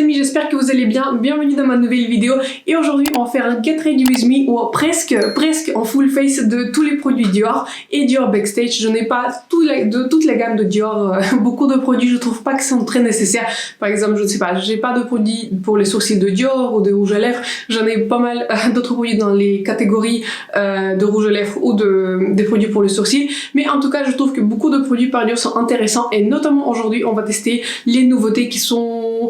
amis, j'espère que vous allez bien. Bienvenue dans ma nouvelle vidéo. Et aujourd'hui, on va faire un Get Ready With Me ou presque en full face de tous les produits Dior et Dior Backstage. Je n'ai pas de toute la gamme de Dior. Beaucoup de produits, je trouve pas que sont très nécessaires. Par exemple, je ne sais pas, j'ai pas de produits pour les sourcils de Dior ou de rouge à lèvres. J'en ai pas mal d'autres produits dans les catégories de rouge à lèvres ou des produits pour les sourcils. Mais en tout cas, je trouve que beaucoup de produits par Dior sont intéressants et notamment aujourd'hui, on va tester les nouveautés qui sont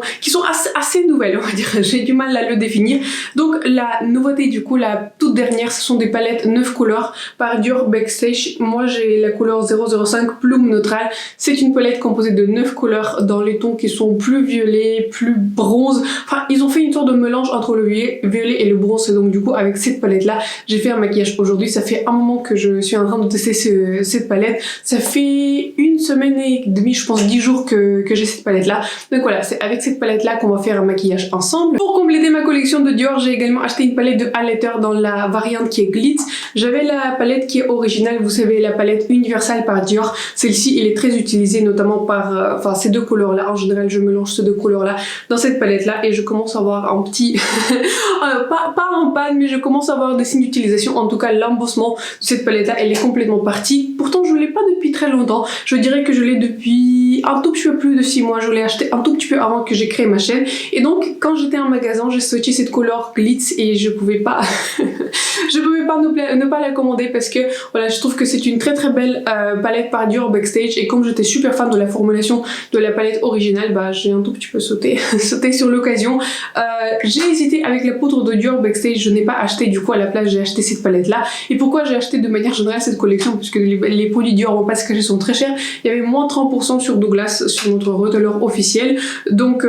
assez nouvelles, on va dire. J'ai du mal à le définir. Donc la nouveauté, du coup, la toute dernière, ce sont des palettes 9 couleurs par Dior Backstage. Moi, j'ai la couleur 005 Plume Neutrale. C'est une palette composée de 9 couleurs dans les tons qui sont plus violets, plus bronze. Enfin, ils ont fait une sorte de mélange entre le violet et le bronze. Et donc, du coup, avec cette palette-là, j'ai fait un maquillage aujourd'hui. Ça fait un moment que je suis en train de tester cette palette. Ça fait une semaine et demie, je pense 10 jours que j'ai cette palette-là. Donc voilà, c'est avec cette palette-là qu'on va faire un maquillage ensemble. Pour compléter ma collection de Dior, j'ai également acheté une palette de Highlighter dans la variante qui est Glitz. J'avais la palette qui est originale, vous savez, la palette universelle par Dior. Celle-ci, elle est très utilisée, notamment par ces deux couleurs-là. En général, je mélange ces deux couleurs-là dans cette palette-là et je commence à avoir un petit... pas en panne, mais je commence à avoir des signes d'utilisation. En tout cas, l'embossement de cette palette-là, elle est complètement partie. Pourtant, je l'ai pas depuis très longtemps. Je dirais que je l'ai depuis un tout petit peu plus de 6 mois. Je l'ai acheté un tout petit peu avant que j'ai créé ma chaîne. Et donc, quand j'étais en magasin, j'ai switché cette couleur Glitz et je pouvais pas... je pouvais pas ne pas la commander parce que voilà, je trouve que c'est une très belle palette par Dior Backstage et comme j'étais super fan de la formulation de la palette originale, bah j'ai un tout petit peu sauté sur l'occasion. J'ai hésité avec la poudre de Dior Backstage, je n'ai pas acheté, du coup à la place j'ai acheté cette palette là. Et pourquoi j'ai acheté de manière générale cette collection? Puisque les produits Dior, on va pas se cacher, sont très chers. Il y avait moins 30% sur Douglas sur notre retailer officiel. Donc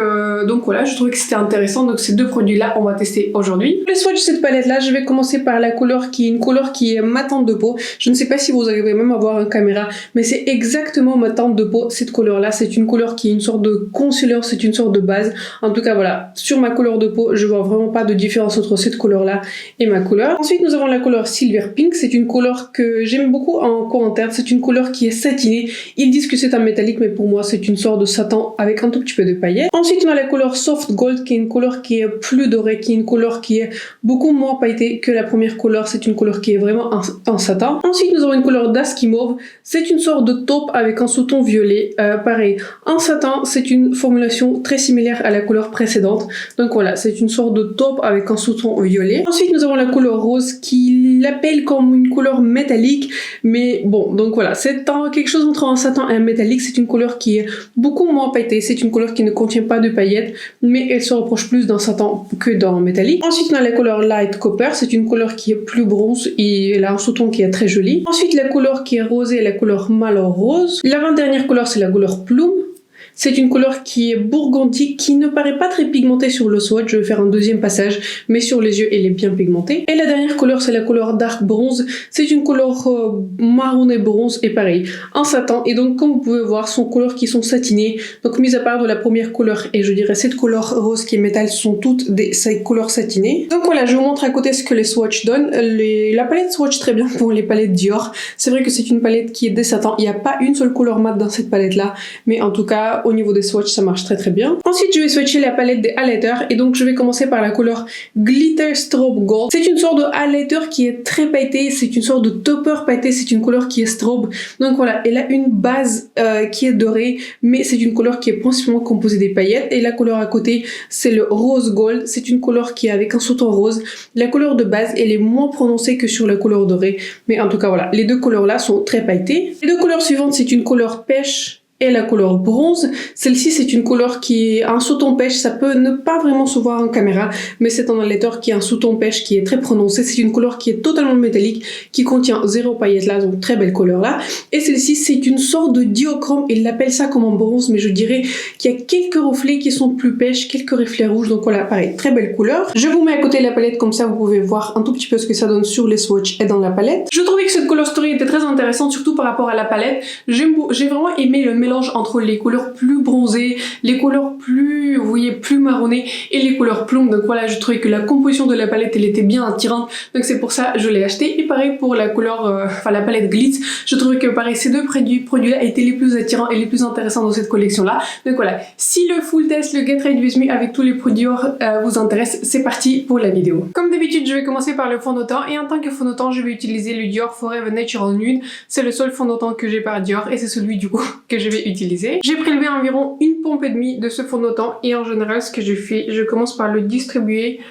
voilà, je trouvais que c'était intéressant. Donc ces deux produits là on va tester aujourd'hui. Pour les swatchs de cette palette là, je vais commencer par la couleur qui est une couleur qui est ma teinte de peau. Je ne sais pas si vous arrivez même à voir en caméra, mais c'est exactement ma teinte de peau, cette couleur là. C'est une couleur qui est une sorte de concealer, c'est une sorte de base. En tout cas voilà, sur ma couleur de peau, je vois vraiment pas de différence entre cette couleur là et ma couleur. Ensuite nous avons la couleur Silver Pink, c'est une couleur que j'aime beaucoup en commentaire. C'est une couleur qui est satinée. Ils disent que c'est un métallique, mais pour moi c'est une sorte de satin avec un tout petit peu de paillettes. Ensuite on a la couleur Soft Gold qui est une couleur qui est plus dorée, qui est une couleur qui est beaucoup moins pailletée que la première couleur. C'est une couleur qui est vraiment en satin. Ensuite nous avons une couleur Dusky Mauve, c'est une sorte de taupe avec un sous-ton violet, pareil en satin. C'est une formulation très similaire à la couleur précédente, donc voilà, c'est une sorte de taupe avec un sous-ton violet. Ensuite nous avons la couleur rose qui l'appelle comme une couleur métallique, mais bon, donc voilà, c'est quelque chose entre un satin et un métallique. C'est une couleur qui est beaucoup moins pailletée, c'est une couleur qui ne contient pas de paillettes, mais elle se rapproche plus d'un satin que d'un métallique. Ensuite on a la couleur Light Copper, c'est une couleur qui est plus bronze et elle a un sous-ton qui est très joli. Ensuite la couleur qui est rosée est la couleur Malheur Rose. L'avant-dernière couleur c'est la couleur Plume. C'est une couleur qui est burgundy, qui ne paraît pas très pigmentée sur le swatch. Je vais faire un deuxième passage, mais sur les yeux, elle est bien pigmentée. Et la dernière couleur, c'est la couleur Dark Bronze. C'est une couleur marronné bronze et pareil, en satin. Et donc, comme vous pouvez voir, sont couleurs qui sont satinées. Donc, mis à part de la première couleur et je dirais cette couleur rose qui est métal, sont toutes ces couleurs satinées. Donc voilà, je vous montre à côté ce que les swatchs donnent. La palette swatch très bien pour les palettes Dior. C'est vrai que c'est une palette qui est des satins. Il n'y a pas une seule couleur mat dans cette palette-là, mais en tout cas, au niveau des swatchs, ça marche très bien. Ensuite, je vais swatcher la palette des highlighters et donc je vais commencer par la couleur Glitter Strobe Gold. C'est une sorte de highlighter qui est très pailleté, c'est une sorte de topper pailleté, c'est une couleur qui est strobe. Donc voilà, elle a une base qui est dorée, mais c'est une couleur qui est principalement composée des paillettes. Et la couleur à côté, c'est le Rose Gold. C'est une couleur qui est avec un sous-ton rose. La couleur de base, elle est moins prononcée que sur la couleur dorée, mais en tout cas voilà, les deux couleurs là sont très pailletées. Les deux couleurs suivantes, c'est une couleur pêche et la couleur bronze. Celle-ci c'est une couleur qui est un sous-ton pêche, ça peut ne pas vraiment se voir en caméra, mais c'est un highlighter qui a un sous-ton pêche qui est très prononcé. C'est une couleur qui est totalement métallique, qui contient 0 paillettes là, donc très belle couleur là. Et celle-ci c'est une sorte de diochrome, ils l'appellent ça comme en bronze, mais je dirais qu'il y a quelques reflets qui sont plus pêches, quelques reflets rouges, donc voilà, pareil, très belle couleur. Je vous mets à côté la palette, comme ça vous pouvez voir un tout petit peu ce que ça donne sur les swatchs et dans la palette. Je trouvais que cette color story était très intéressante, surtout par rapport à la palette. J'ai vraiment aimé le mélange entre les couleurs plus bronzées, les couleurs plus, vous voyez, plus marronnées et les couleurs plombes. Donc voilà, je trouvais que la composition de la palette, elle était bien attirante. Donc c'est pour ça que je l'ai acheté. Et pareil pour la couleur, la palette Glitz, je trouvais que pareil, ces deux produits-là étaient les plus attirants et les plus intéressants dans cette collection-là. Donc voilà, si le full test, le Get Ready With Me avec tous les produits Dior vous intéresse, c'est parti pour la vidéo. Comme d'habitude, je vais commencer par le fond de teint et en tant que fond de teint, je vais utiliser le Dior Forever Natural Nude. C'est le seul fond de teint que j'ai par Dior et c'est celui du coup que je vais utiliser. J'ai prélevé environ une pompe et demie de ce fond de teint et en général, ce que je fais, je commence par le distribuer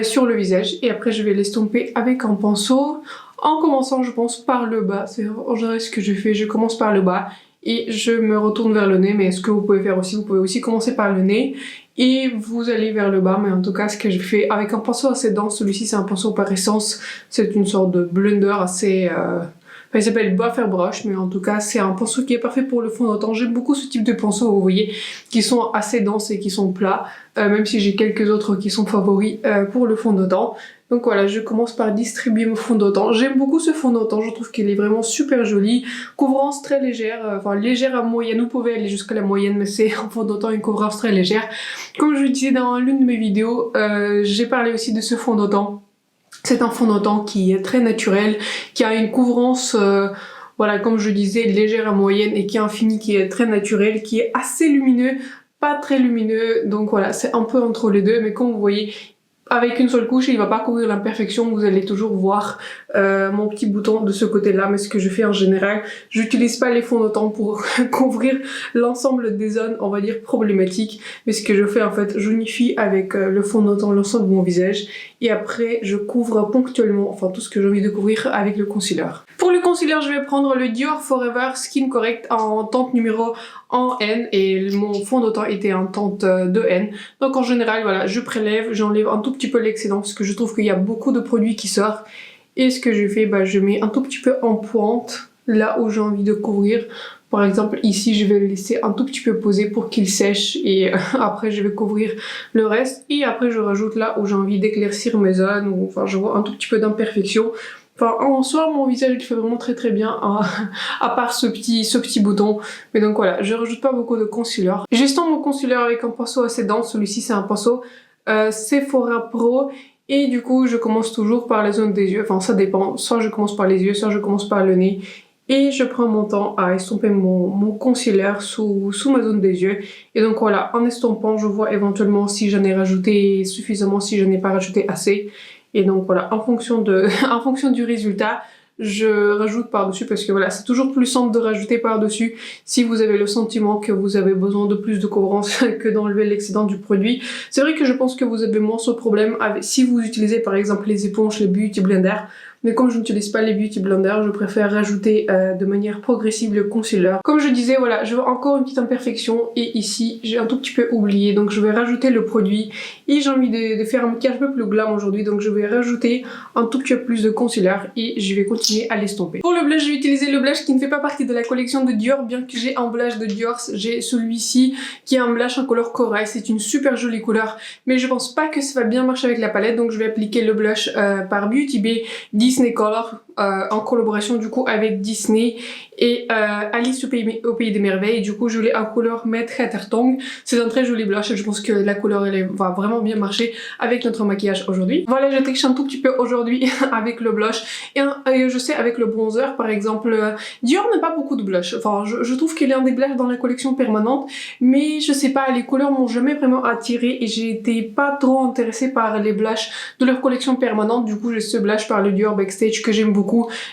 sur le visage et après je vais l'estomper avec un pinceau en commençant je pense par le bas. C'est en général ce que je fais, je commence par le bas et je me retourne vers le nez, mais ce que vous pouvez faire aussi, vous pouvez aussi commencer par le nez et vous allez vers le bas, mais en tout cas ce que je fais avec un pinceau assez dense, celui-ci c'est un pinceau par essence, c'est une sorte de blender assez... il s'appelle Buffer Brush, mais en tout cas c'est un pinceau qui est parfait pour le fond de teint. J'aime beaucoup ce type de pinceau, vous voyez, qui sont assez denses et qui sont plats, même si j'ai quelques autres qui sont favoris pour le fond de teint. Donc voilà, je commence par distribuer mon fond de teint. J'aime beaucoup ce fond de teint, je trouve qu'il est vraiment super joli. Couvrance très légère, enfin légère à moyenne, vous pouvez aller jusqu'à la moyenne, mais c'est un fond de teint, une couvrance très légère. Comme je le disais dans l'une de mes vidéos, j'ai parlé aussi de ce fond de teint. C'est un fond de teint qui est très naturel, qui a une couvrance, voilà, comme je disais, légère à moyenne et qui a un fini qui est très naturel, qui est assez lumineux, pas très lumineux, donc voilà, c'est un peu entre les deux, mais comme vous voyez, avec une seule couche, il va pas couvrir l'imperfection, vous allez toujours voir mon petit bouton de ce côté-là, mais ce que je fais en général, j'utilise pas les fonds de teint pour couvrir l'ensemble des zones, on va dire, problématiques, mais ce que je fais en fait, j'unifie avec le fond de teint l'ensemble de mon visage, et après je couvre ponctuellement, enfin tout ce que j'ai envie de couvrir avec le concealer. Pour le concealer, je vais prendre le Dior Forever Skin Correct en teinte numéro en N, et mon fond de teint était en teinte 2N. Donc en général, voilà, je prélève, j'enlève un tout petit peu l'excédent parce que je trouve qu'il y a beaucoup de produits qui sortent. Et ce que je fais, bah, je mets un tout petit peu en pointe là où j'ai envie de couvrir. Par exemple ici, je vais le laisser un tout petit peu poser pour qu'il sèche et après je vais couvrir le reste. Et après je rajoute là où j'ai envie d'éclaircir mes zones ou enfin je vois un tout petit peu d'imperfection. Enfin, en soi, mon visage il fait vraiment très bien, à part ce petit bouton. Mais donc voilà, je rajoute pas beaucoup de concealer. J'estompe mon concealer avec un pinceau assez dense. Celui-ci c'est un pinceau Sephora Pro. Et du coup, je commence toujours par la zone des yeux. Enfin, ça dépend. Soit je commence par les yeux, soit je commence par le nez. Et je prends mon temps à estomper mon concealer sous ma zone des yeux. Et donc voilà, en estompant, je vois éventuellement si j'en ai rajouté suffisamment, si je n'ai pas rajouté assez. Et donc voilà, en fonction du résultat, je rajoute par-dessus parce que voilà, c'est toujours plus simple de rajouter par-dessus si vous avez le sentiment que vous avez besoin de plus de couvrance que d'enlever l'excédent du produit. C'est vrai que je pense que vous avez moins ce problème si vous utilisez par exemple les éponges, les Beauty Blender. Mais comme je n'utilise pas les Beauty Blender, je préfère rajouter de manière progressive le concealer. Comme je disais, voilà, je veux encore une petite imperfection et ici, j'ai un tout petit peu oublié. Donc je vais rajouter le produit et j'ai envie de faire un maquillage un peu plus glam aujourd'hui. Donc je vais rajouter un tout petit peu plus de concealer et je vais continuer à l'estomper. Pour le blush, je vais utiliser le blush qui ne fait pas partie de la collection de Dior, bien que j'ai un blush de Dior. J'ai celui-ci qui est un blush en couleur corail. C'est une super jolie couleur, mais je pense pas que ça va bien marcher avec la palette. Donc je vais appliquer le blush par Beauty Bay Disney Color en collaboration du coup avec Disney et Alice au pays des merveilles. Du coup je l'ai en couleur Maître Hattertong. C'est un très joli blush et je pense que la couleur elle va vraiment bien marcher avec notre maquillage aujourd'hui. Voilà, je triche un tout petit peu aujourd'hui avec le blush et je sais avec le bronzer par exemple, Dior n'a pas beaucoup de blush. Enfin je trouve qu'il est un des blushs dans la collection permanente, mais je sais pas, les couleurs m'ont jamais vraiment attirée et j'ai été pas trop intéressée par les blushs de leur collection permanente. Du coup j'ai ce blush par le Dior Backstage que j'aime beaucoup.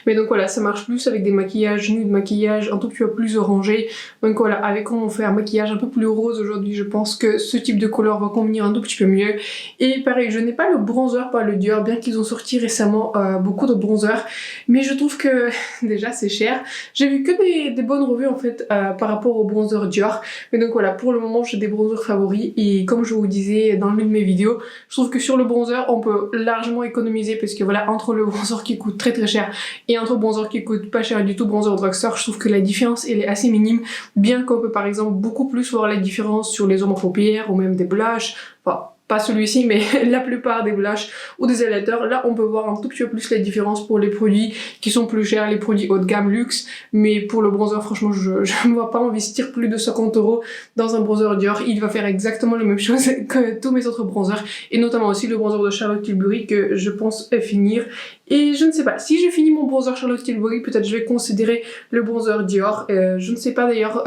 Mais donc voilà, ça marche plus avec des maquillages nudes, maquillage un tout petit peu plus orangé. Donc voilà, avec quand on fait un maquillage un peu plus rose aujourd'hui, je pense que ce type de couleur va convenir un tout petit peu mieux. Et pareil, je n'ai pas le bronzer par le Dior, bien qu'ils ont sorti récemment beaucoup de bronzers, mais je trouve que déjà c'est cher. J'ai vu que des bonnes revues en fait par rapport au bronzer Dior. Mais donc voilà, pour le moment j'ai des bronzers favoris et comme je vous disais dans l'une de mes vidéos, je trouve que sur le bronzer on peut largement économiser parce que voilà, entre le bronzer qui coûte très cher et un bronzer qui coûte pas cher du tout, bronzer drugstore, je trouve que la différence elle est assez minime, bien qu'on peut par exemple beaucoup plus voir la différence sur les ombres paupières ou même des blushs, enfin pas celui-ci, mais la plupart des blushs ou des highlighters, là on peut voir un tout petit peu plus la différence pour les produits qui sont plus chers, les produits haut de gamme luxe, mais pour le bronzer, franchement, je ne vois pas investir plus de 50 € dans un bronzer Dior. Il va faire exactement la même chose que tous mes autres bronzers, et notamment aussi le bronzer de Charlotte Tilbury que je pense finir. Et je ne sais pas, si je finis mon bronzer Charlotte Tilbury, peut-être je vais considérer le bronzer Dior. Je ne sais pas d'ailleurs,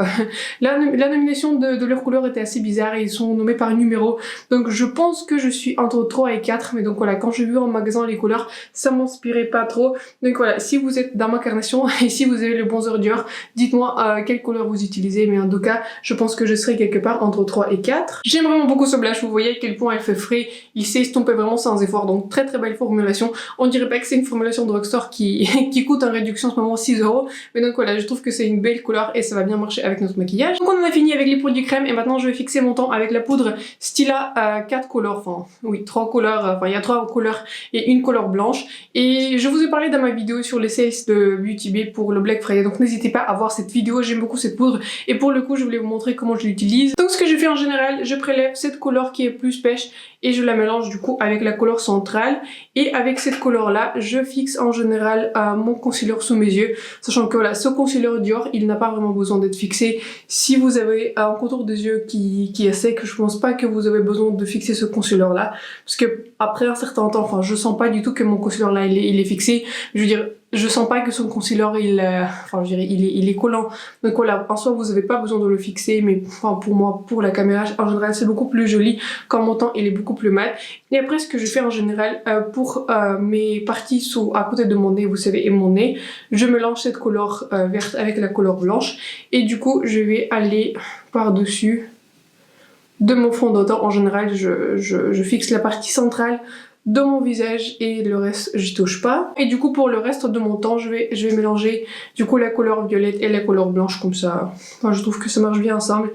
la nomination de leur couleur était assez bizarre et ils sont nommés par numéro. Donc je pense que je suis entre 3 et 4, mais donc voilà, quand j'ai vu en magasin les couleurs, ça m'inspirait pas trop. Donc voilà, si vous êtes dans ma carnation et si vous avez le bronzer Dior, dites-moi quelle couleur vous utilisez, mais en tout cas, je pense que je serai quelque part entre 3 et 4. J'aime vraiment beaucoup ce blush, vous voyez à quel point elle fait frais, il s'estompe vraiment sans effort, donc très très belle formulation. On dirait pas que c'est une formulation drugstore qui coûte en réduction en ce moment 6 €, mais donc voilà, je trouve que c'est une belle couleur et ça va bien marcher avec notre maquillage. Donc on en a fini avec les produits crème et maintenant je vais fixer mon temps avec la poudre Stila 4 couleurs, enfin oui 3 couleurs, enfin il y a 3 couleurs et une couleur blanche, et je vous ai parlé dans ma vidéo sur les sales de Beauty Bay pour le Black Friday, donc n'hésitez pas à voir cette vidéo, j'aime beaucoup cette poudre et pour le coup je voulais vous montrer comment je l'utilise. Donc ce que je fais en général, je prélève cette couleur qui est plus pêche et je la mélange du coup avec la couleur centrale, et avec cette couleur là je fixe en général mon concealer sous mes yeux, sachant que voilà, ce concealer Dior il n'a pas vraiment besoin d'être fixé. Si vous avez un contour des yeux qui est sec, je pense pas que vous avez besoin de fixer ce concealer là, parce que après un certain temps, enfin je sens pas du tout que mon concealer là il est fixé, je veux dire je sens pas que son concealer il est collant, donc voilà, en soi vous avez pas besoin de le fixer, mais enfin, pour moi, pour la caméra en général c'est beaucoup plus joli quand mon teint il est beaucoup plus mat. Et après ce que je fais en général pour mes parties à côté de mon nez, vous savez, et mon nez, je mélange cette couleur verte avec la couleur blanche, et du coup je vais aller par dessus de mon fond de teint. En général je fixe la partie centrale de mon visage et le reste j'y touche pas, et du coup pour le reste de mon temps je vais mélanger du coup la couleur violette et la couleur blanche comme ça, enfin, je trouve que ça marche bien ensemble.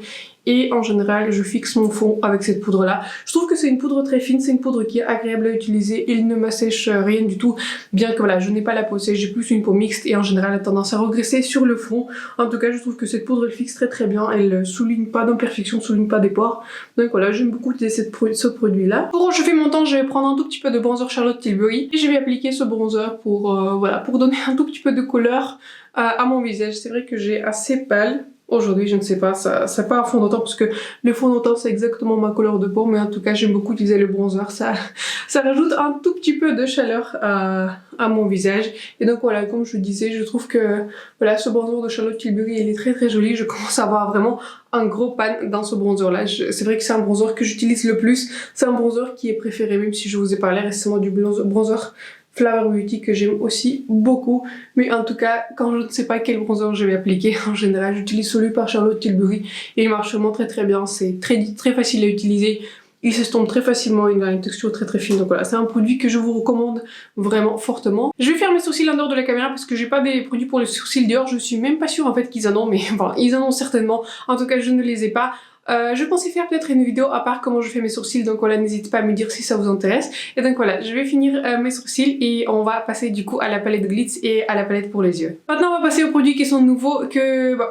Et en général je fixe mon fond avec cette poudre là. Je trouve que c'est une poudre très fine, c'est une poudre qui est agréable à utiliser, il ne m'assèche rien du tout, bien que voilà je n'ai pas la peau sèche, j'ai plus une peau mixte et en général elle a tendance à regresser sur le front. En tout cas je trouve que cette poudre elle fixe très très bien, elle souligne pas d'imperfection, souligne pas des pores, donc voilà j'aime beaucoup utiliser ce produit là. Pour je fais mon temps, je vais prendre un tout petit peu de bronzer Charlotte Tilbury et je vais appliquer ce bronzer pour voilà, pour donner un tout petit peu de couleur à mon visage. C'est vrai que j'ai assez pâle aujourd'hui, je ne sais pas, ça pas un fond de teint parce que le fond de teint c'est exactement ma couleur de peau, mais en tout cas j'aime beaucoup utiliser le bronzer, ça rajoute un tout petit peu de chaleur à mon visage. Et donc voilà, comme je vous disais, je trouve que voilà, ce bronzer de Charlotte Tilbury il est très très joli, je commence à avoir vraiment un gros pan dans ce bronzer là. C'est vrai que c'est un bronzer que j'utilise le plus, c'est un bronzer qui est préféré, même si je vous ai parlé récemment du bronzer Flower Beauty que j'aime aussi beaucoup, mais en tout cas quand je ne sais pas quel bronzer je vais appliquer, en général j'utilise celui par Charlotte Tilbury et il marche vraiment très très bien, c'est très facile à utiliser, il s'estompe très facilement, il a une texture très très fine, donc voilà, c'est un produit que je vous recommande vraiment fortement. Je vais faire mes sourcils en dehors de la caméra parce que j'ai pas des produits pour les sourcils Dior, je suis même pas sûre en fait qu'ils en ont, mais voilà, ils en ont certainement, en tout cas je ne les ai pas. Je pensais faire peut-être une vidéo à part comment je fais mes sourcils, donc voilà, n'hésitez pas à me dire si ça vous intéresse. Et donc voilà, je vais finir mes sourcils et on va passer du coup à la palette Glitz et à la palette pour les yeux. Maintenant on va passer aux produits qui sont nouveaux,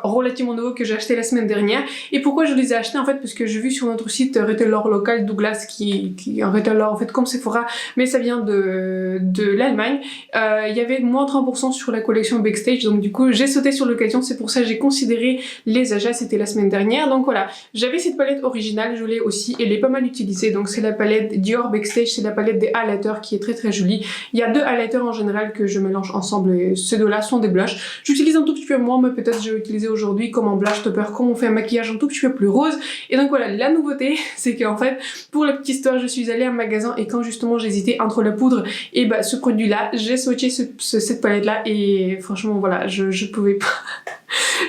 relativement nouveaux, que j'ai acheté la semaine dernière. Et pourquoi je les ai achetés en fait, parce que j'ai vu sur notre site retailer local Douglas qui est un retailer en fait comme Sephora, mais ça vient de l'Allemagne. Il y avait moins 30% sur la collection Backstage, donc du coup j'ai sauté sur l'occasion, c'est pour ça que j'ai considéré les achats, c'était la semaine dernière. Donc voilà, j'avais cette palette originale, je l'ai aussi, elle est pas mal utilisée, donc c'est la palette Dior Backstage, c'est la palette des highlighters qui est très très jolie. Il y a deux highlighters en général que je mélange ensemble et ces deux-là sont des blushs. J'utilise un tout petit peu moins, mais peut-être je vais utiliser aujourd'hui comme un blush topper, comme on fait un maquillage un tout petit peu plus rose. Et donc voilà, la nouveauté, c'est qu'en fait, pour la petite histoire, je suis allée à un magasin et quand justement j'hésitais entre la poudre et ce produit-là, j'ai swatché cette palette-là et franchement voilà, je pouvais pas...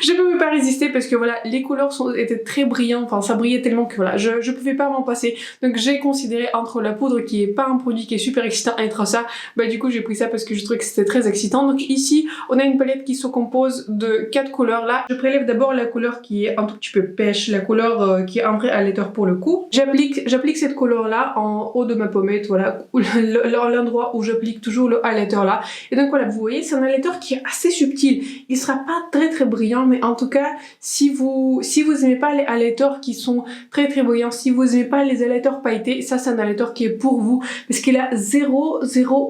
Je pouvais pas résister parce que voilà, les couleurs étaient très brillantes, enfin ça brillait tellement que voilà, je pouvais pas m'en passer. Donc j'ai considéré entre la poudre qui est pas un produit qui est super excitant et entre ça, du coup j'ai pris ça parce que je trouvais que c'était très excitant. Donc ici on a une palette qui se compose de 4 couleurs là. Je prélève d'abord la couleur qui est un tout petit peu pêche, la couleur qui est un vrai highlighter pour le coup. J'applique cette couleur là en haut de ma pommette, voilà, l'endroit où j'applique toujours le highlighter là. Et donc voilà, vous voyez c'est un highlighter qui est assez subtil, il sera pas très brillant, mais en tout cas, si vous aimez pas les highlighters qui sont très très brillants, si vous aimez pas les highlighters pailletés, ça c'est un highlighter qui est pour vous, parce qu'il a zéro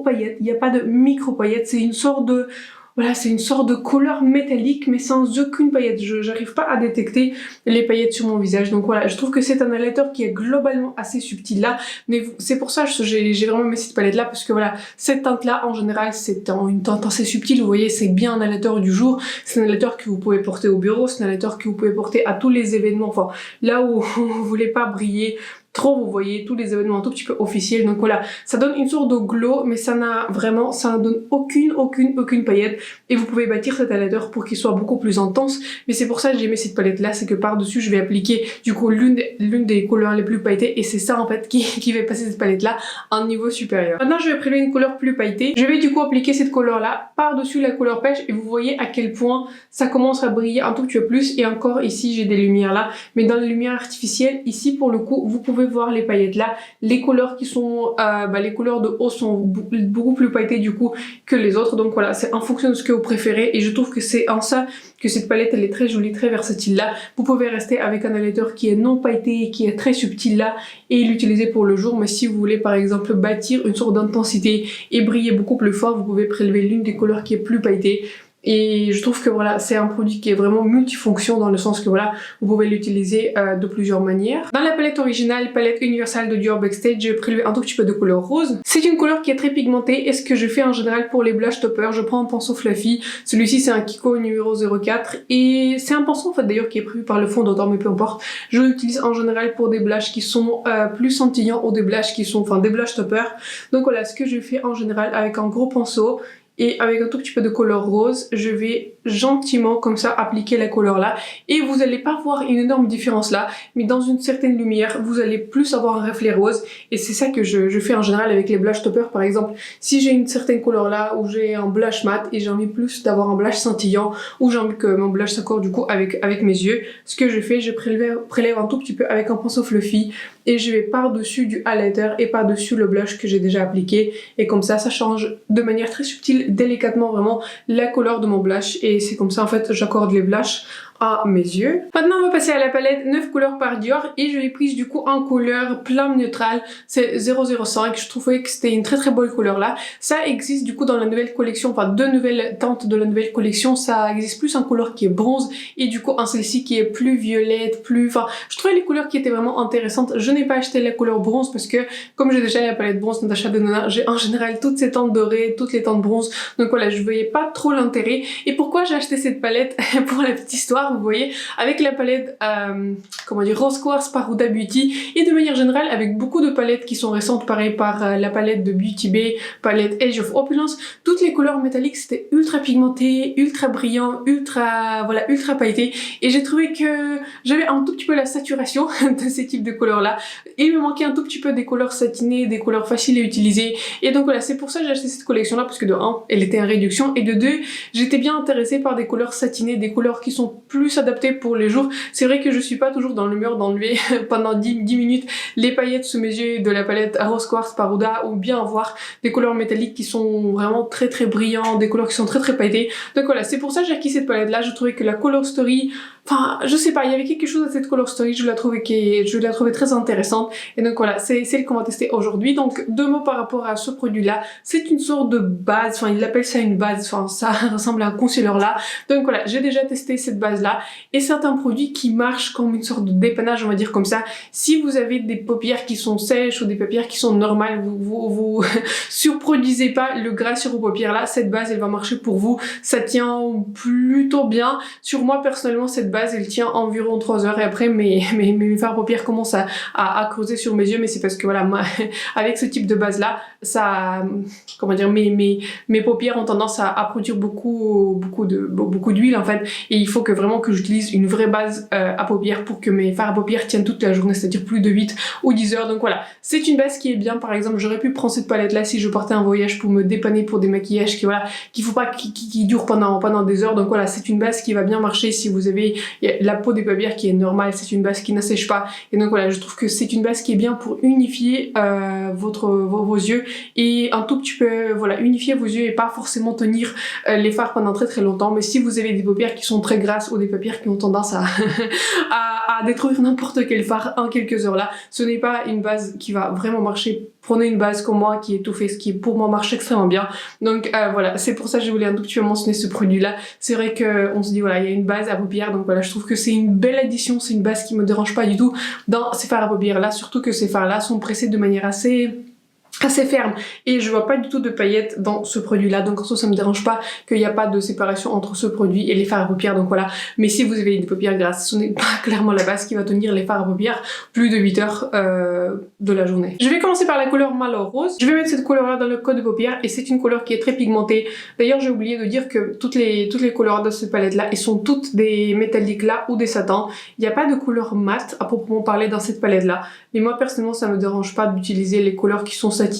paillettes, il n'y a pas de micro paillettes, c'est une sorte de... Voilà, c'est une sorte de couleur métallique mais sans aucune paillette. J'arrive pas à détecter les paillettes sur mon visage. Donc voilà, je trouve que c'est un highlighter qui est globalement assez subtil là. Mais c'est pour ça que j'ai vraiment mis cette palette là, parce que voilà, cette teinte là en général c'est une teinte assez subtile. Vous voyez, c'est bien un highlighter du jour. C'est un highlighter que vous pouvez porter au bureau, c'est un highlighter que vous pouvez porter à tous les événements. Enfin, là où vous voulez pas briller trop, vous voyez, tous les événements un tout petit peu officiels. Donc voilà, ça donne une sorte de glow, mais ça ne donne aucune paillette. Et vous pouvez bâtir cet highlighter pour qu'il soit beaucoup plus intense. Mais c'est pour ça que j'ai mis cette palette là, c'est que par dessus je vais appliquer du coup l'une des couleurs les plus pailletées, et c'est ça en fait qui va passer cette palette là à un niveau supérieur. Maintenant je vais prélever une couleur plus pailletée. Je vais du coup appliquer cette couleur là par dessus la couleur pêche, et vous voyez à quel point ça commence à briller un tout petit peu plus. Et encore ici j'ai des lumières là, mais dans les lumières artificielles ici pour le coup vous pouvez voir les paillettes là. Les couleurs qui sont les couleurs de haut sont beaucoup plus pailletées du coup que les autres. Donc voilà, c'est en fonction de ce que vous préférez, et je trouve que c'est en ça que cette palette elle est très jolie, très versatile là. Vous pouvez rester avec un highlighter qui est non pailleté, qui est très subtil là, et l'utiliser pour le jour. Mais si vous voulez par exemple bâtir une sorte d'intensité et briller beaucoup plus fort, vous pouvez prélever l'une des couleurs qui est plus pailletée. Et je trouve que voilà, c'est un produit qui est vraiment multifonction, dans le sens que voilà, vous pouvez l'utiliser de plusieurs manières. Dans la palette originale, palette universelle de Dior Backstage, j'ai prélevé un tout petit peu de couleur rose. C'est une couleur qui est très pigmentée, et ce que je fais en général pour les blush toppers, je prends un pinceau fluffy. Celui-ci c'est un Kiko numéro 04, et c'est un pinceau en fait d'ailleurs qui est prévu par le fond d'auteur, mais peu importe. Je l'utilise en général pour des blushs qui sont plus scintillants, ou des blushs qui sont, enfin des blush toppers. Donc voilà, ce que je fais en général avec un gros pinceau, et avec un tout petit peu de couleur rose, je vais gentiment comme ça appliquer la couleur là, et vous allez pas voir une énorme différence là, mais dans une certaine lumière vous allez plus avoir un reflet rose. Et c'est ça que je fais en général avec les blush toppers. Par exemple, si j'ai une certaine couleur là où j'ai un blush mat et j'ai envie plus d'avoir un blush scintillant, ou j'ai envie que mon blush s'accorde du coup avec mes yeux, ce que je fais, je prélève un tout petit peu avec un pinceau fluffy, et je vais par dessus du highlighter et par dessus le blush que j'ai déjà appliqué, et comme ça change de manière très subtile, délicatement vraiment, la couleur de mon blush. Et c'est comme ça en fait j'accorde les blushs à mes yeux. Maintenant on va passer à la palette 9 couleurs par Dior, et je l'ai prise du coup en couleur plum neutral, c'est 005. Je trouvais que c'était une très très belle couleur là. Ça existe du coup dans la nouvelle collection, enfin deux nouvelles teintes de la nouvelle collection. Ça existe plus en couleur qui est bronze, et du coup en celle-ci qui est plus violette, enfin je trouvais les couleurs qui étaient vraiment intéressantes. Je n'ai pas acheté la couleur bronze parce que comme j'ai déjà la palette bronze Natasha Denona, j'ai en général toutes ces teintes dorées, toutes les teintes bronze, donc voilà, je voyais pas trop l'intérêt. Et pourquoi j'ai acheté cette palette? Pour la petite histoire, vous voyez, avec la palette comment dire, Rose Quartz par Huda Beauty, et de manière générale avec beaucoup de palettes qui sont récentes, pareil par la palette de Beauty Bay, palette Age of Opulence, toutes les couleurs métalliques c'était ultra pigmenté, ultra brillant, ultra pailleté, et j'ai trouvé que j'avais un tout petit peu la saturation de ces types de couleurs là. Il me manquait un tout petit peu des couleurs satinées, des couleurs faciles à utiliser, et donc voilà, c'est pour ça que j'ai acheté cette collection là, parce que de 1 elle était en réduction, et de 2 j'étais bien intéressée par des couleurs satinées, des couleurs qui sont plus adaptées pour les jours. C'est vrai que je suis pas toujours dans l'humeur d'enlever pendant 10 minutes les paillettes sous mes yeux de la palette Rose Quartz par Huda, ou bien avoir des couleurs métalliques qui sont vraiment très très brillantes, des couleurs qui sont très très pailletées. Donc voilà, c'est pour ça que j'ai acquis cette palette là. Je trouvais que la Color Story, enfin je sais pas, il y avait quelque chose à cette Color Story, je la trouvais très intéressante, et donc voilà, c'est celle qu'on va tester aujourd'hui. Donc deux mots par rapport à ce produit là, c'est une sorte de base, enfin il appelle ça une base, enfin ça ressemble à un concealer là. Donc voilà, j'ai déjà testé cette base là, et c'est un produit qui marche comme une sorte de dépannage, on va dire comme ça. Si vous avez des paupières qui sont sèches ou des paupières qui sont normales, vous surproduisez pas le gras sur vos paupières là, cette base elle va marcher pour vous. Ça tient plutôt bien. Sur moi personnellement, cette base elle tient environ 3 heures, et après mes fards paupières commencent à creuser sur mes yeux, mais c'est parce que voilà, moi, avec ce type de base là, ça, comment dire, mes paupières ont tendance à produire beaucoup d'huile en fait, et il faut que vraiment que j'utilise une vraie base à paupières pour que mes fards à paupières tiennent toute la journée, c'est-à-dire plus de 8 ou 10 heures. Donc voilà, c'est une base qui est bien. Par exemple, j'aurais pu prendre cette palette là si je partais un voyage pour me dépanner pour des maquillages qui voilà, qu'il faut pas qui durent pendant des heures. Donc voilà, c'est une base qui va bien marcher si vous avez Il y a la peau des paupières qui est normale, c'est une base qui n'assèche pas. Et donc voilà, je trouve que c'est une base qui est bien pour unifier vos yeux et un tout petit peu, voilà, unifier vos yeux et pas forcément tenir les fards pendant très très longtemps. Mais si vous avez des paupières qui sont très grasses ou des paupières qui ont tendance à, à détruire n'importe quel fard en quelques heures là, ce n'est pas une base qui va vraiment marcher. Prenez une base comme moi qui est Too Faced, qui pour moi marche extrêmement bien. Donc voilà, c'est pour ça que je voulais un tout petit peu mentionner ce produit là. C'est vrai qu'on se dit voilà, il y a une base à paupières, donc voilà, je trouve que c'est une belle addition, c'est une base qui me dérange pas du tout dans ces fards à paupières là, surtout que ces fards là sont pressés de manière assez ferme et je vois pas du tout de paillettes dans ce produit là, donc en soi ça me dérange pas qu'il n'y a pas de séparation entre ce produit et les fards à paupières, donc voilà. Mais si vous avez des paupières grasses, ce n'est pas clairement la base qui va tenir les fards à paupières plus de 8 heures de la journée. Je vais commencer par la couleur Malheur Rose. Je vais mettre cette couleur là dans le creux de paupières et c'est une couleur qui est très pigmentée. D'ailleurs j'ai oublié de dire que toutes les couleurs de cette palette là, elles sont toutes des métalliques là ou des satins. Il n'y a pas de couleur mat à proprement parler dans cette palette là, mais moi personnellement ça me dérange pas d'utiliser les couleurs qui sont satinées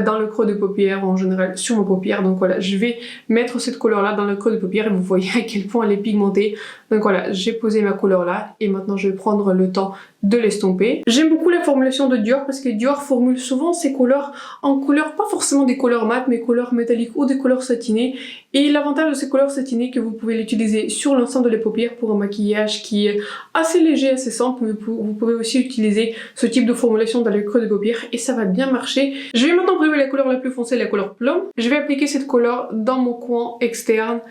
dans le creux de paupières, en général sur mes paupières. Donc voilà, je vais mettre cette couleur là dans le creux de paupières et vous voyez à quel point elle est pigmentée. Donc voilà, j'ai posé ma couleur là et maintenant je vais prendre le temps de l'estomper. J'aime beaucoup la formulation de Dior parce que Dior formule souvent ses couleurs en couleurs, pas forcément des couleurs mat, mais couleurs métalliques ou des couleurs satinées. Et l'avantage de ces couleurs satinées, que vous pouvez l'utiliser sur l'ensemble des paupières pour un maquillage qui est assez léger, assez simple, mais vous pouvez aussi utiliser ce type de formulation dans le creux de paupières et ça va bien marcher. Je vais maintenant prélever la couleur la plus foncée, la couleur plomb. Je vais appliquer cette couleur dans mon coin externe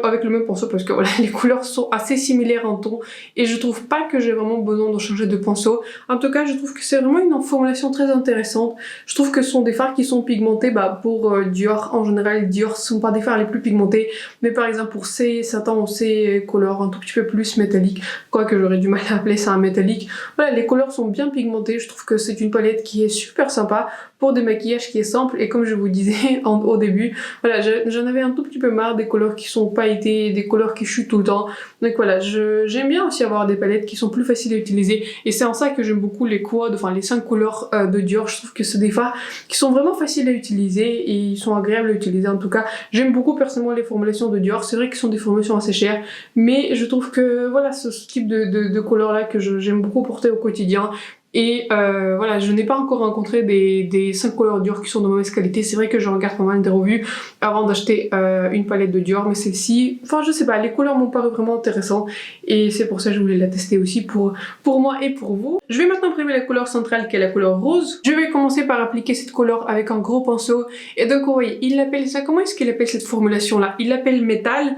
avec le même pinceau parce que voilà, les couleurs sont assez similaires en ton et je trouve pas que j'ai vraiment besoin de changer de pinceau. En tout cas, je trouve que c'est vraiment une formulation très intéressante. Je trouve que ce sont des fards qui sont pigmentés pour Dior. En général, Dior ce sont pas des fards les plus pigmentés, mais par exemple pour ces satins ou ces couleurs un tout petit peu plus métalliques, quoique j'aurais du mal à appeler ça un métallique. Voilà, les couleurs sont bien pigmentées. Je trouve que c'est une palette qui est super sympa pour des maquillages qui est simple et comme je vous disais au début, voilà, j'en avais un tout petit peu marre des couleurs qui sont pailletées, des couleurs qui chutent tout le temps. Donc voilà, j'aime bien aussi avoir des palettes qui sont plus faciles à utiliser et c'est en ça que j'aime beaucoup les quads, enfin les 5 couleurs de Dior. Je trouve que c'est des fards qui sont vraiment faciles à utiliser et ils sont agréables à utiliser. En tout cas, j'aime beaucoup personnellement les formulations de Dior. C'est vrai qu'ils sont des formulations assez chères, mais je trouve que voilà, ce type de couleurs là que j'aime beaucoup porter au quotidien. Et voilà, je n'ai pas encore rencontré des 5 couleurs Dior qui sont de mauvaise qualité. C'est vrai que je regarde pas mal des revues avant d'acheter une palette de Dior, mais celle-ci, enfin je sais pas, les couleurs m'ont paru vraiment intéressantes et c'est pour ça que je voulais la tester aussi pour moi et pour vous. Je vais maintenant imprimer la couleur centrale qui est la couleur rose. Je vais commencer par appliquer cette couleur avec un gros pinceau et donc vous voyez, il appelle ça, comment est-ce qu'il appelle cette formulation là? Il l'appelle métal.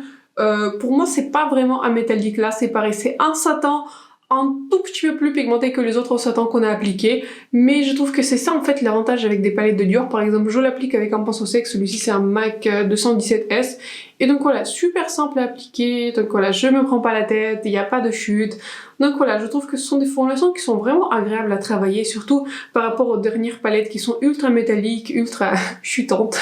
Pour moi c'est pas vraiment un métallique là, c'est pareil, c'est un satin un tout petit peu plus pigmenté que les autres satins qu'on a appliqués, mais je trouve que c'est ça en fait l'avantage avec des palettes de Dior. Par exemple, je l'applique avec un pinceau sec, celui-ci c'est un MAC 217S et donc voilà, super simple à appliquer. Donc voilà, je me prends pas la tête, il n'y a pas de chute. Donc voilà, je trouve que ce sont des formulations qui sont vraiment agréables à travailler, surtout par rapport aux dernières palettes qui sont ultra métalliques, ultra chutantes.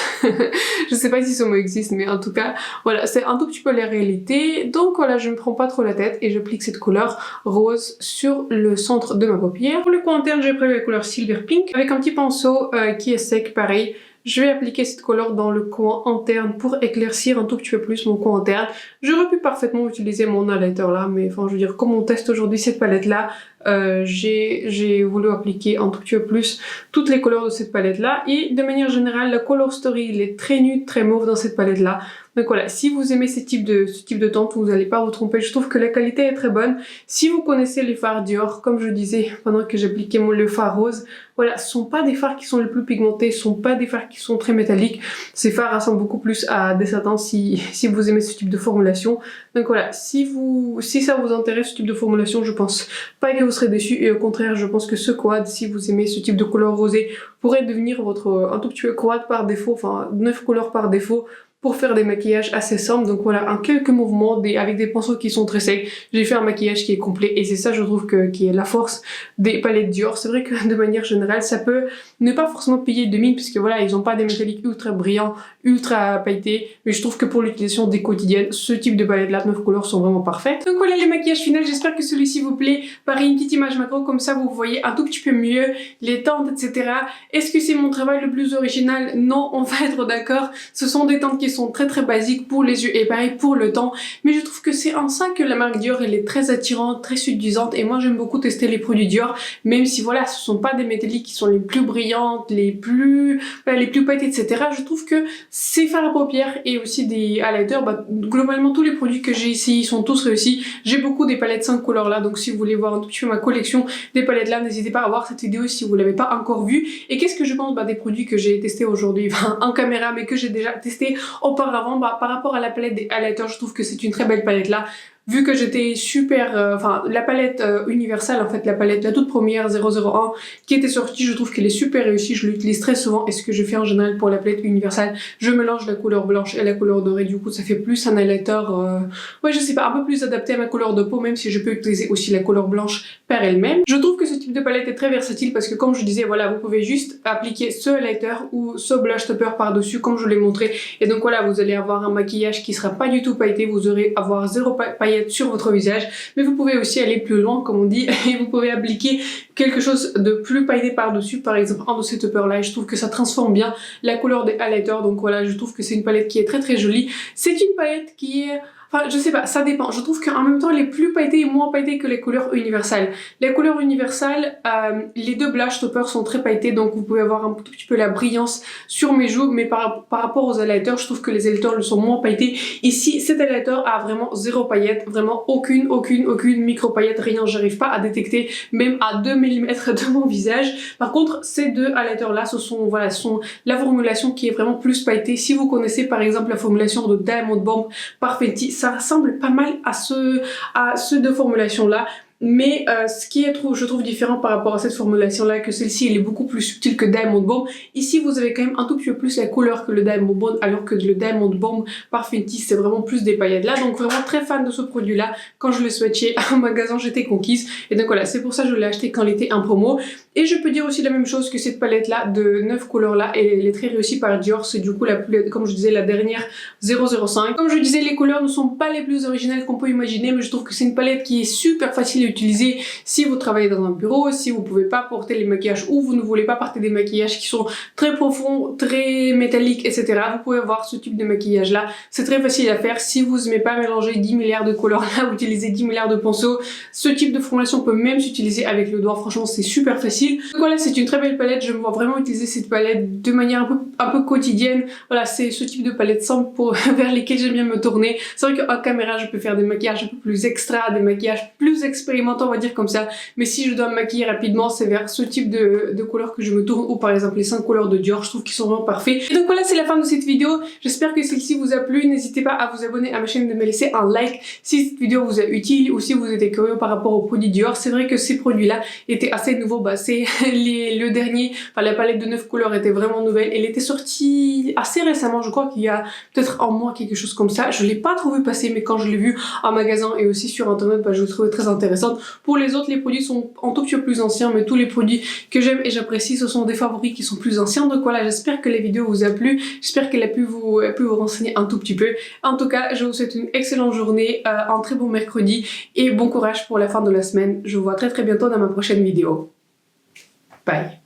Je sais pas si ce mot existe, mais en tout cas, voilà, c'est un tout petit peu la réalité. Donc voilà, je me prends pas trop la tête et j'applique cette couleur rose sur le centre de ma paupière. Pour le coin interne, j'ai pris la couleur Silver Pink avec un petit pinceau qui est sec, pareil. Je vais appliquer cette couleur dans le coin interne pour éclaircir un tout petit peu plus mon coin interne. J'aurais pu parfaitement utiliser mon highlighter là, mais enfin je veux dire, comme on teste aujourd'hui cette palette là, j'ai voulu appliquer un tout petit peu plus toutes les couleurs de cette palette là. Et de manière générale, la Color Story, il est très nude, très mauve dans cette palette là. Donc voilà, si vous aimez ce type de teinte, vous n'allez pas vous tromper. Je trouve que la qualité est très bonne. Si vous connaissez les fards Dior, comme je disais pendant que j'appliquais le fard rose, voilà, ce sont pas des fards qui sont les plus pigmentés, ce sont pas des fards qui sont très métalliques. Ces fards ressemblent beaucoup plus à des satins si vous aimez ce type de formulation. Donc voilà, si ça vous intéresse ce type de formulation, je pense pas que vous serez déçus et au contraire, je pense que ce quad, si vous aimez ce type de couleur rosée, pourrait devenir un tout petit peu quad par défaut, enfin 9 couleurs par défaut, pour faire des maquillages assez simples. Donc voilà, en quelques mouvements, avec des pinceaux qui sont très secs, j'ai fait un maquillage qui est complet et c'est ça je trouve qui est la force des palettes Dior. C'est vrai que de manière générale, ça peut ne pas forcément payer de mine puisque voilà, ils ont pas des métalliques ultra brillants, ultra pailletés, mais je trouve que pour l'utilisation des quotidiennes, ce type de palette là, 9 couleurs sont vraiment parfaites. Donc voilà le maquillage final, j'espère que celui-ci vous plaît. Pareil, une petite image macro, comme ça vous voyez un tout petit peu mieux les teintes, etc. Est-ce que c'est mon travail le plus original? Non, on va être d'accord, ce sont des teintes qui sont très très basiques pour les yeux et pareil pour le temps, mais je trouve que c'est en ça que la marque Dior elle est très attirante, très séduisante et moi j'aime beaucoup tester les produits Dior, même si voilà ce sont pas des métalliques qui sont les plus brillantes, les plus pailletés etc. Je trouve que ces fards à paupières et aussi des highlighters, globalement tous les produits que j'ai ici sont tous réussis. J'ai beaucoup des palettes 5 couleurs là, donc si vous voulez voir un tout petit peu ma collection des palettes là, n'hésitez pas à voir cette vidéo si vous l'avez pas encore vue. Et qu'est-ce que je pense des produits que j'ai testés aujourd'hui en caméra mais que j'ai déjà testé auparavant, par rapport à la palette des highlighters, je trouve que c'est une très belle palette là. Vu que j'étais super... la palette universelle, en fait, la toute première 001 qui était sortie, je trouve qu'elle est super réussie, je l'utilise très souvent. Et ce que je fais en général pour la palette universelle, je mélange la couleur blanche et la couleur dorée, du coup ça fait plus un highlighter, ouais je sais pas, un peu plus adapté à ma couleur de peau, même si je peux utiliser aussi la couleur blanche par elle-même. Je trouve que ce type de palette est très versatile parce que comme je disais, voilà, vous pouvez juste appliquer ce highlighter ou ce blush topper par-dessus comme je l'ai montré. Et donc voilà, vous allez avoir un maquillage qui sera pas du tout pailleté, vous aurez avoir zéro paillettes sur votre visage, mais vous pouvez aussi aller plus loin comme on dit et vous pouvez appliquer quelque chose de plus pailleté par-dessus, par exemple un de ces toppers là, et je trouve que ça transforme bien la couleur des highlighters. Donc voilà, je trouve que c'est une palette qui est très très jolie. C'est une palette qui est... Enfin, je sais pas, ça dépend. Je trouve qu'en même temps, elle est plus pailletée et moins pailletée que les couleurs universelles. Les couleurs universelles, les deux blush toppers sont très pailletés, donc vous pouvez avoir un tout petit peu la brillance sur mes joues, mais par rapport aux highlighters, je trouve que les highlighters le sont moins pailletés. Ici, cet highlighter a vraiment zéro paillette, vraiment aucune micro paillette, rien, j'arrive pas à détecter, même à 2 mm de mon visage. Par contre, ces deux highlighters là, ce sont, voilà, sont la formulation qui est vraiment plus pailletée. Si vous connaissez par exemple la formulation de Diamond Bomb par Fenty, ça ressemble pas mal à ces deux formulations là. Mais ce qui est, je trouve différent par rapport à cette formulation là, que celle-ci elle est beaucoup plus subtile que Diamond Bomb. Ici vous avez quand même un tout petit peu plus la couleur que le Diamond Bomb, alors que le Diamond Bomb par Fenty c'est vraiment plus des paillettes là. Donc vraiment très fan de ce produit là. Quand je l'ai swatché en magasin j'étais conquise. Et donc voilà, c'est pour ça que je l'ai acheté quand il était en promo. Et je peux dire aussi la même chose que cette palette là de 9 couleurs là, elle est très réussie par Dior. C'est du coup la plus, comme je disais, la dernière 005. Comme je disais, les couleurs ne sont pas les plus originales qu'on peut imaginer, mais je trouve que c'est une palette qui est super facile à utiliser si vous travaillez dans un bureau, si vous pouvez pas porter les maquillages ou vous ne voulez pas porter des maquillages qui sont très profonds, très métalliques, etc. Vous pouvez avoir ce type de maquillage là. C'est très facile à faire. Si vous n'aimez pas mélanger 10 milliards de couleurs là, vous utilisez 10 milliards de pinceaux. Ce type de formulation peut même s'utiliser avec le doigt. Franchement, c'est super facile. Donc voilà, c'est une très belle palette. Je me vois vraiment utiliser cette palette de manière un peu quotidienne. Voilà, c'est ce type de palette simple vers lesquelles j'aime bien me tourner. C'est vrai qu'en caméra, je peux faire des maquillages un peu plus extra, des maquillages plus expérimentaux, on va dire comme ça. Mais si je dois me maquiller rapidement, c'est vers ce type de couleurs que je me tourne, ou par exemple les 5 couleurs de Dior. Je trouve qu'ils sont vraiment parfaits. Et donc voilà, c'est la fin de cette vidéo. J'espère que celle-ci vous a plu. N'hésitez pas à vous abonner à ma chaîne, de me laisser un like si cette vidéo vous est utile ou si vous êtes curieux par rapport aux produits Dior. C'est vrai que ces produits-là étaient assez nouveaux. C'est le dernier, la palette de 9 couleurs était vraiment nouvelle. Elle était sortie assez récemment, je crois qu'il y a peut-être un mois, quelque chose comme ça. Je l'ai pas trop vu passer, mais quand je l'ai vu en magasin et aussi sur internet, je l'ai trouvé très intéressante. Pour les autres, les produits sont un tout petit peu plus anciens, mais tous les produits que j'aime et j'apprécie, ce sont des favoris qui sont plus anciens. Donc voilà, j'espère que la vidéo vous a plu, j'espère qu'elle a pu vous renseigner un tout petit peu. En tout cas, je vous souhaite une excellente journée, un très bon mercredi et bon courage pour la fin de la semaine. Je vous vois très bientôt dans ma prochaine vidéo. Bye.